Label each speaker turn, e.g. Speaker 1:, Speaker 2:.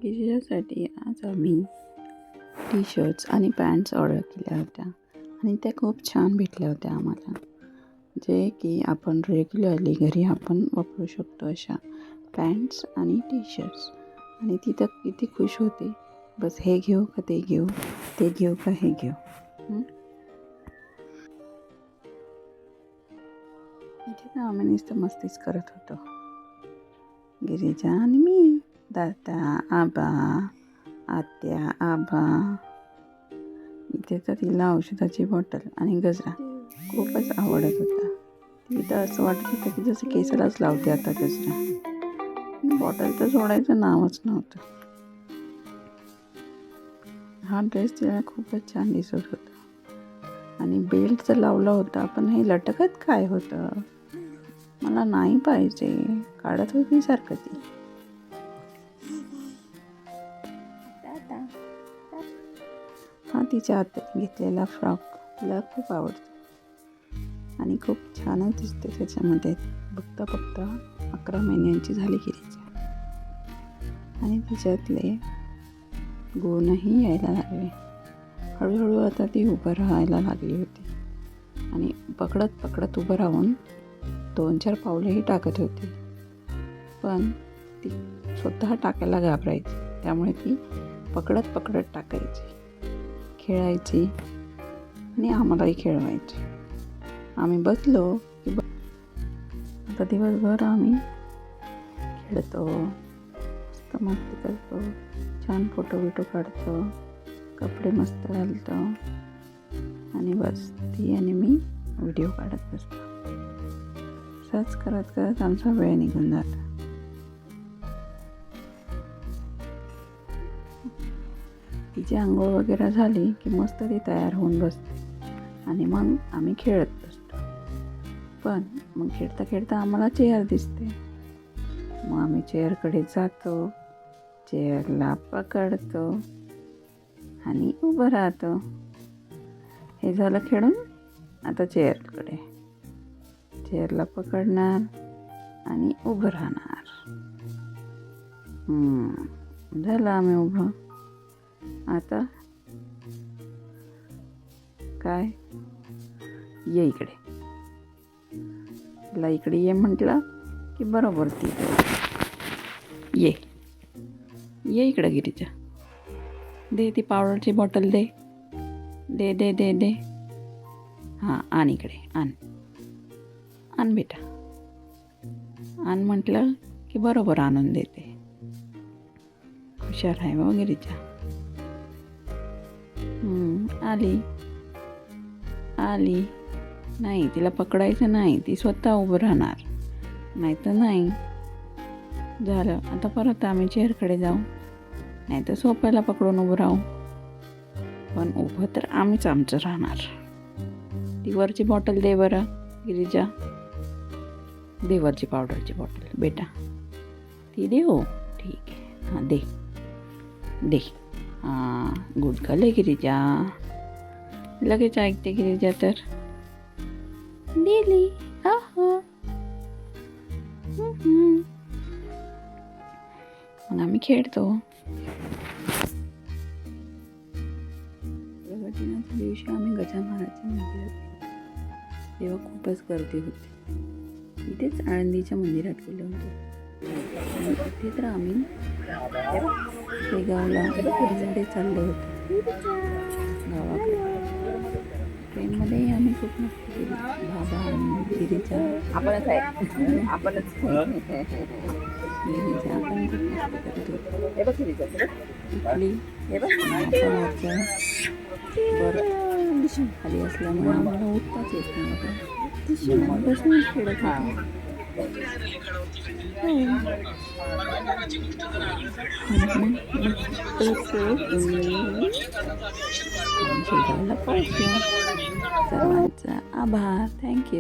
Speaker 1: गिरिजासाठी आज आम्ही T shirts आणि पॅन्ट्स ऑर्डर केल्या होत्या आणि त्या खूप छान भेटल्या होत्या आम्हाला, जे की आपण रेग्युलरली घरी आपण वापरू शकतो अशा पॅन्ट्स आणि टी शर्ट्स. आणि ती तर किती खुश होती, बस हे घेऊ का ते घेऊ, ते घेऊ का हे घेऊ. इथे तर आम्ही नुसतं मस्तीच करत होतो, गिरिजा आणि मी, दादा, आबा, आत्या, आबा. इथे तर तिला औषधाची बॉटल आणि गजरा खूपच आवडत होता. ती तर असं वाटत होतं की जसं केसालाच लावते आता गजरा. बॉटल तर सोडायचं नावच नव्हतं. हा ड्रेस तिला खूपच छान दिसत होता आणि बेल्ट तर लावला होता, पण हे लटकत काय होतं, मला नाही पाहिजे, काढत होती सारखं ती. हा तिच्या हातात घेतलेला फ्रॉक तिला खूप आवडतो आणि खूप छानच दिसते त्याच्यामध्ये. बघता बघता 11 महिन्यांची झाली गिरीजा आणि तिच्यातले गुणही यायला लागले. हळूहळू आता ती उभं राहायला लागली होती आणि पकडत पकडत उभं राहून 2-4 पावलेही टाकत होती, पण ती स्वतः टाकायला घाबरायची. त्यामुळे ती पकडत पकडत टाकायची, खेळायची आणि आम्हालाही खेळवायची. आम्ही बसलो की आता दिवसभर आम्ही खेळतो, मस्त मस्ती करतो, छान फोटो बिटो काढतो, कपडे मस्त घालतो आणि बस ती आणि मी व्हिडिओ काढत बसतो. असंच करत करत आमचा वेळ निघून जातो. तिची आंघोळ वगैरे झाली की मस्त ती तयार होऊन बसते आणि मग आम्ही खेळत बसतो. पण मग खेळता खेळता आम्हाला चेअर दिसते, मग आम्ही चेअरकडे जातो, चेअरला पकडतो आणि उभं राहतो. हे झालं खेळून, आता चेअरकडे, चेअरला पकडणार आणि उभं राहणार. झालं आम्ही उभं. आता काय, ये इकडे. तिला इकडे ये म्हटलं की बरोबर ती ये ये इकडे. गिरीजा दे ती पावडरची बॉटल, दे दे दे दे दे. हां, आण इकडे, आण आण बेटा, आण म्हटलं की बरोबर आणून देते. हुशार आहे हो गिरीजा. आली आली. नाही, तिला पकडायचं नाही, ती स्वतः उभं राहणार, नाही तर नाही. झालं, आता परत आम्ही चेअरकडे जाऊ, नाही तर सोफ्याला पकडून उभं राहू, पण उभं तर आम्हीच आमचं राहणार. ती वरची बॉटल दे बरं गिरीजा, दे वरची पावडरची बॉटल बेटा, ती दे. हो ठीक आहे, हां दे दे. हां, गुड गर्ल आहे गिरीजा, लगेच ऐकते गिरीजा तर. दिली, हो. मग आम्ही खेळतो. प्रगतीनाच्या दिवशी आम्ही गजाननाच्या मंदिरात गेलो, तेव्हा खूपच गर्दी होती. इथेच आळंदीच्या मंदिरात गेलो होतो आणि इथे तर आम्ही शेगावला ट्रेनमध्ये चाललो होतो, गावाकडे. ट्रेनमध्येही आम्ही खूप मस्ती केली. बाबा आणि गिरीजा आपणच आहे, आपणच गिरीजा आपण खूप मस्ती करत होतो. हे बघ गिरीजा, इथली हे बघ बरं खाली असल्यामुळे आम्हाला उठताच येत नव्हतं, बसूनच खेळत होतो. शेगावला पोहोचलो. सर्वांचा आभार, थँक्यू.